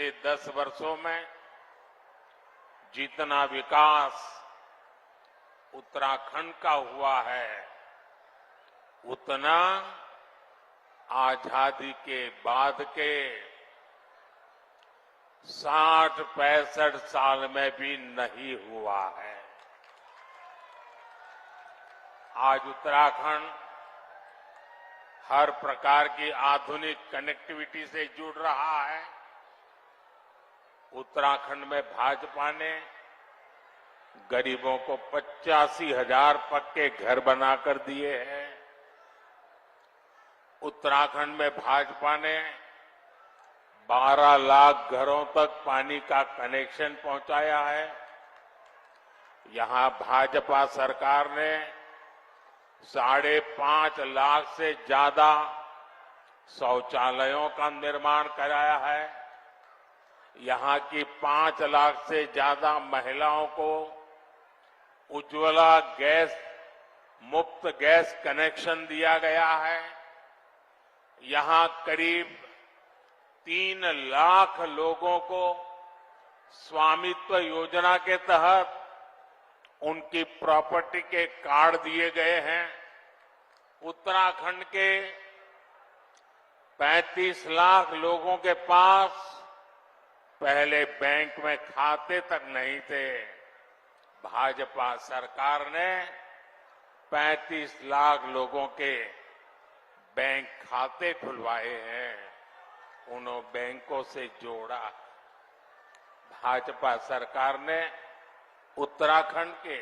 बीते 10 वर्षों में जितना विकास उत्तराखंड का हुआ है, उतना आजादी के बाद के 60-65 साल में भी नहीं हुआ है। आज उत्तराखंड हर प्रकार की आधुनिक कनेक्टिविटी से जुड़ रहा है। उत्तराखंड में भाजपा ने गरीबों को 85,000 पक्के घर बनाकर दिए हैं। उत्तराखंड में भाजपा ने 12 लाख घरों तक पानी का कनेक्शन पहुंचाया है। यहां भाजपा सरकार ने 5.5 लाख से ज्यादा शौचालयों का निर्माण कराया है। यहां की 5 लाख से ज्यादा महिलाओं को उज्ज्वला गैस मुफ्त गैस कनेक्शन दिया गया है। यहां करीब 3 लाख लोगों को स्वामित्व योजना के तहत उनकी प्रॉपर्टी के कार्ड दिए गए हैं। उत्तराखंड के 35 लाख लोगों के पास पहले बैंक में खाते तक नहीं थे। भाजपा सरकार ने 35 लाख लोगों के बैंक खाते खुलवाए हैं, उन्होंने बैंकों से जोड़ा। भाजपा सरकार ने उत्तराखंड के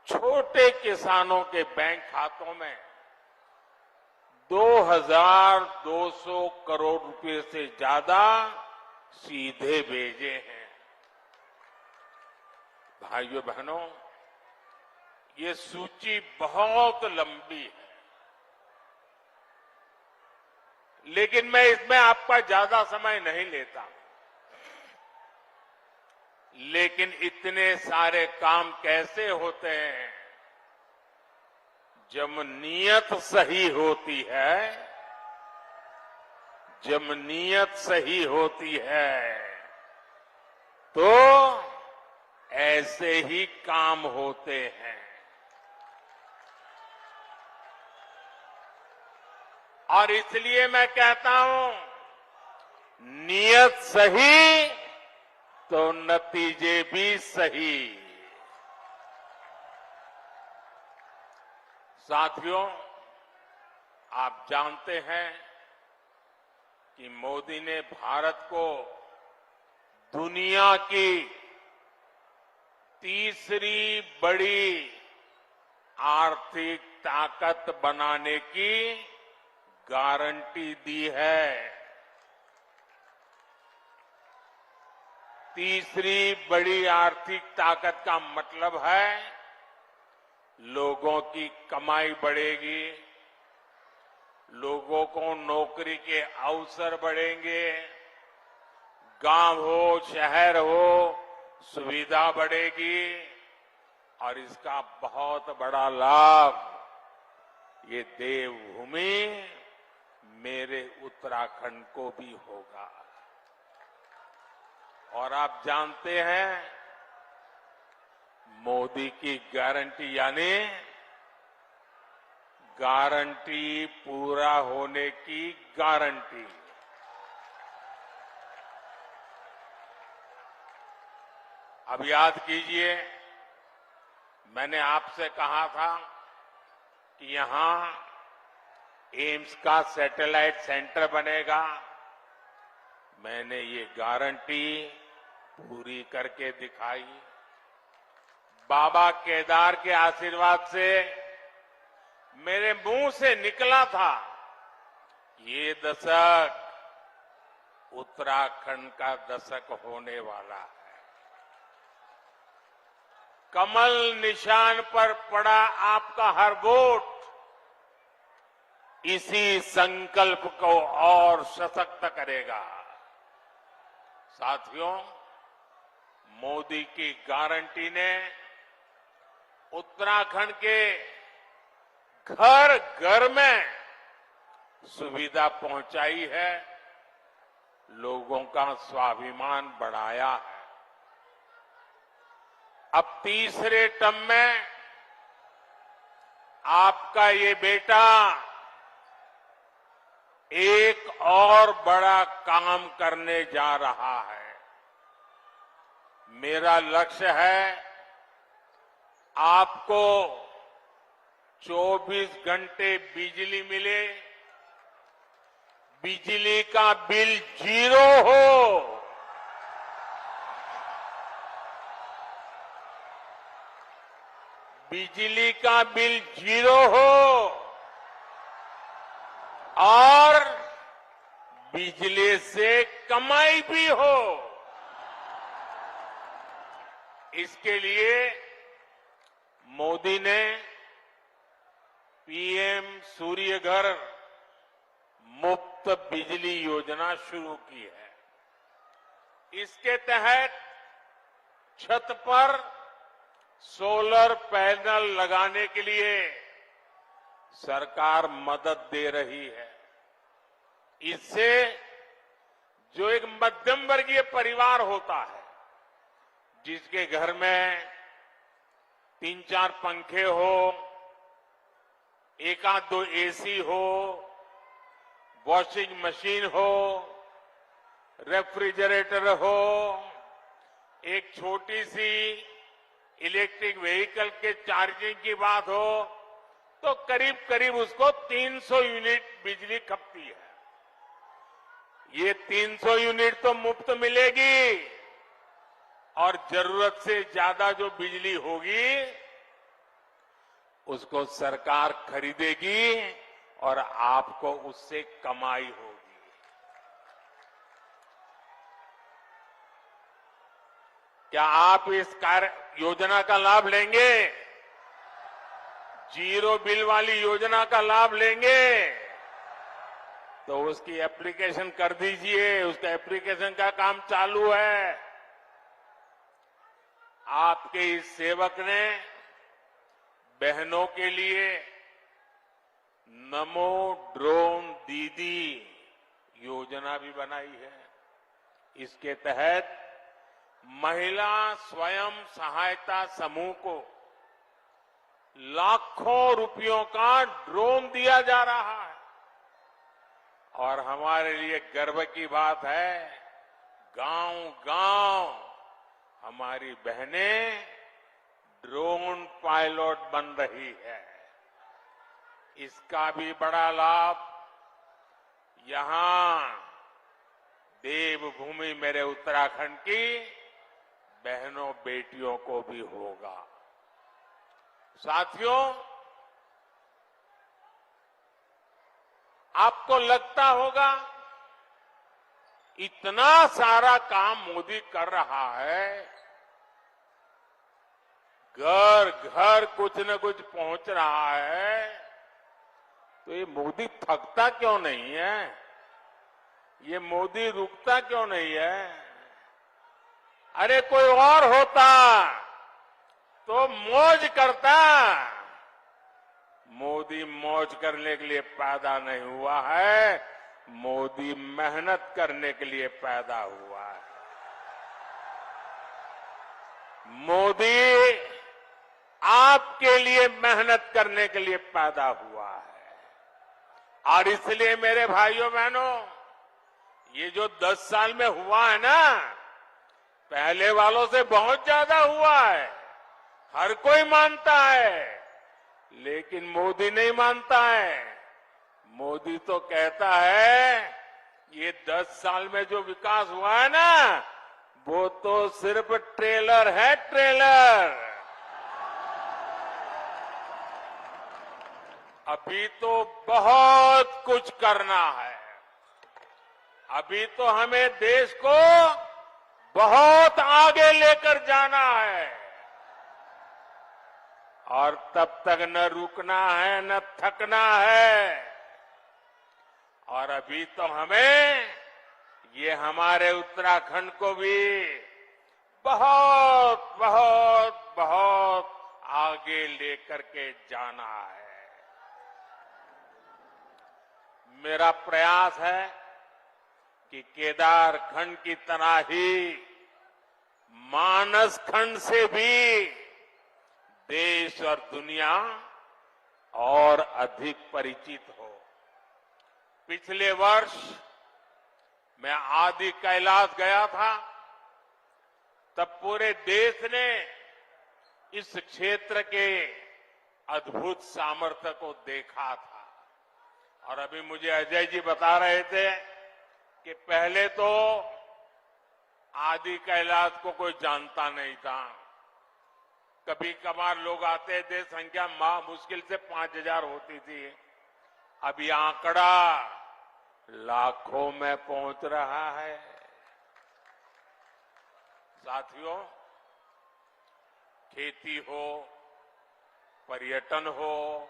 छोटे किसानों के बैंक खातों में 2,200 करोड़ रुपए से ज्यादा सीधे भेजे हैं। भाइयों बहनों, ये सूची बहुत लंबी है, लेकिन मैं इसमें आपका ज्यादा समय नहीं लेता। लेकिन इतने सारे काम कैसे होते हैं? जब नीयत सही होती है, जब नीयत सही होती है तो ऐसे ही काम होते हैं। और इसलिए मैं कहता हूं, नीयत सही तो नतीजे भी सही। साथियों, आप जानते हैं कि मोदी ने भारत को दुनिया की तीसरी बड़ी आर्थिक ताकत बनाने की गारंटी दी है। तीसरी बड़ी आर्थिक ताकत का मतलब है लोगों की कमाई बढ़ेगी, लोगों को नौकरी के अवसर बढ़ेंगे, गांव हो शहर हो सुविधा बढ़ेगी और इसका बहुत बड़ा लाभ ये देवभूमि मेरे उत्तराखंड को भी होगा। और आप जानते हैं, मोदी की गारंटी यानी गारंटी पूरा होने की गारंटी। अब याद कीजिए, मैंने आपसे कहा था कि यहां एम्स का सैटेलाइट सेंटर बनेगा। मैंने ये गारंटी पूरी करके दिखाई। बाबा केदार के आशीर्वाद से मेरे मुंह से निकला था, ये दशक उत्तराखंड का दशक होने वाला है। कमल निशान पर पड़ा आपका हर वोट इसी संकल्प को और सशक्त करेगा। साथियों, मोदी की गारंटी ने उत्तराखंड के घर घर में सुविधा पहुंचाई है। लोगों का स्वाभिमान बढ़ाया है। अब तीसरे टर्म में आपका ये बेटा एक और बड़ा काम करने जा रहा है। मेरा लक्ष्य है आपको 24 घंटे बिजली मिले, बिजली का बिल 0 हो, बिजली का बिल 0 हो और बिजली से कमाई भी हो। इसके लिए मोदी ने पीएम सूर्य घर मुफ्त बिजली योजना शुरू की है। इसके तहत छत पर सोलर पैनल लगाने के लिए सरकार मदद दे रही है। इससे जो एक मध्यम वर्गीय परिवार होता है, जिसके घर में 3-4 पंखे हो, 1-2 एसी हो, वॉशिंग मशीन हो, रेफ्रिजरेटर हो, एक छोटी सी इलेक्ट्रिक व्हीकल के चार्जिंग की बात हो, तो करीब करीब उसको 300 यूनिट बिजली खपती है। ये 300 यूनिट तो मुफ्त मिलेगी और जरूरत से ज्यादा जो बिजली होगी उसको सरकार खरीदेगी और आपको उससे कमाई होगी। क्या आप इस कार्य योजना का लाभ लेंगे? जीरो बिल वाली योजना का लाभ लेंगे? तो उसकी एप्लीकेशन कर दीजिए। उसका एप्लीकेशन का काम चालू है। आपके इस सेवक ने बहनों के लिए नमो ड्रोन दीदी योजना भी बनाई है। इसके तहत महिला स्वयं सहायता समूह को लाखों रुपयों का ड्रोन दिया जा रहा है। और हमारे लिए गर्व की बात है, गांव-गांव हमारी बहनें ड्रोन पायलट बन रही है। इसका भी बड़ा लाभ यहां देवभूमि मेरे उत्तराखंड की बहनों बेटियों को भी होगा। साथियों, आपको लगता होगा इतना सारा काम मोदी कर रहा है, घर घर कुछ न कुछ पहुंच रहा है, तो ये मोदी थकता क्यों नहीं है? ये मोदी रुकता क्यों नहीं है? अरे कोई और होता तो मौज करता। मोदी मौज करने के लिए पैदा नहीं हुआ है, मोदी मेहनत करने के लिए पैदा हुआ है। मोदी आपके लिए मेहनत करने के लिए पैदा हुआ है। और इसलिए मेरे भाइयों बहनों, ये जो 10 साल में हुआ है ना, पहले वालों से बहुत ज्यादा हुआ है। हर कोई मानता है, लेकिन मोदी नहीं मानता है। मोदी तो कहता है ये 10 साल में जो विकास हुआ है ना, वो तो सिर्फ ट्रेलर है, ट्रेलर। अभी तो बहुत कुछ करना है। अभी तो हमें देश को बहुत आगे लेकर जाना है और तब तक न रुकना है न थकना है। और अभी तो हमें ये हमारे उत्तराखंड को भी बहुत बहुत बहुत आगे लेकर के जाना है। मेरा प्रयास है कि केदार खंड की तरह ही मानस खंड से भी देश और दुनिया और अधिक परिचित हो। पिछले वर्ष मैं आदि कैलाश गया था, तब पूरे देश ने इस क्षेत्र के अद्भुत सामर्थ्य को देखा था। और अभी मुझे अजय जी बता रहे थे कि पहले तो आदि कैलाश को कोई जानता नहीं था। कभी कभार लोग आते थे, संख्या मुश्किल से 5000 होती थी। अब ये आंकड़ा लाखों में पहुंच रहा है। साथियों, खेती हो, पर्यटन हो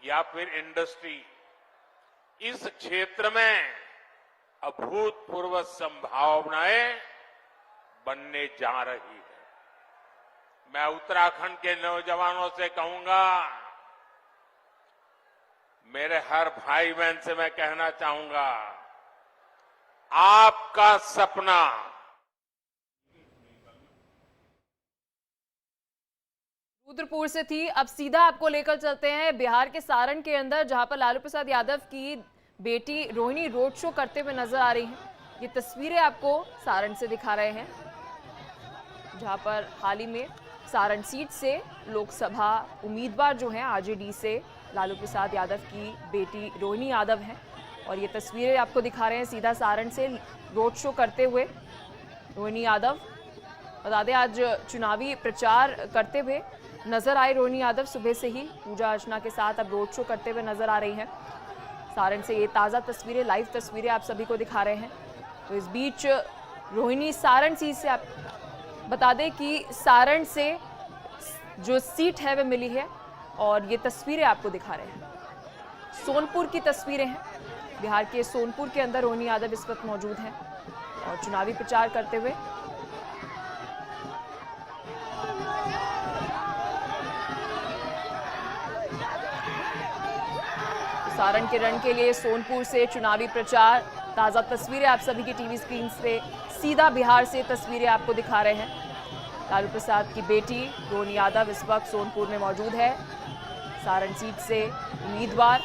या फिर इंडस्ट्री, इस क्षेत्र में अभूतपूर्व संभावनाएं बनने जा रही है। मैं उत्तराखंड के नौजवानों से कहूंगा, मेरे हर भाई बहन से मैं कहना चाहूंगा, आपका सपना रुद्रपुर से थी। अब सीधा आपको लेकर चलते हैं बिहार के सारण के अंदर, जहां पर लालू प्रसाद यादव की बेटी रोहिणी रोड शो करते हुए नजर आ रही हैं। ये तस्वीरें आपको सारण से दिखा रहे हैं, जहां पर हाल ही में सारण सीट से लोकसभा उम्मीदवार जो हैं आरजेडी से लालू प्रसाद यादव की बेटी रोहिणी यादव हैं। और ये तस्वीरें आपको दिखा रहे हैं सीधा सारण से रोड शो करते हुए रोहिणी यादव। बता दें, आज चुनावी प्रचार करते हुए नजर आए रोहिणी यादव। सुबह से ही पूजा अर्चना के साथ अब रोड शो करते हुए नजर आ रही हैं। सारण से ये ताज़ा तस्वीरें, लाइव तस्वीरें आप सभी को दिखा रहे हैं। तो इस बीच रोहिणी सारण सीट से, आप बता दें कि सारण से जो सीट है वह मिली है। और ये तस्वीरें आपको दिखा रहे हैं, सोनपुर की तस्वीरें हैं। बिहार के सोनपुर के अंदर रोहिणी यादव इस वक्त मौजूद हैं और चुनावी प्रचार करते हुए। सारण के रण के लिए सोनपुर से चुनावी प्रचार, ताजा तस्वीरें आप सभी की टीवी स्क्रीन से सीधा बिहार से तस्वीरें आपको दिखा रहे हैं। लालू प्रसाद की बेटी रोहिणी यादव इस वक्त सोनपुर में मौजूद है, सारण सीट से उम्मीदवार।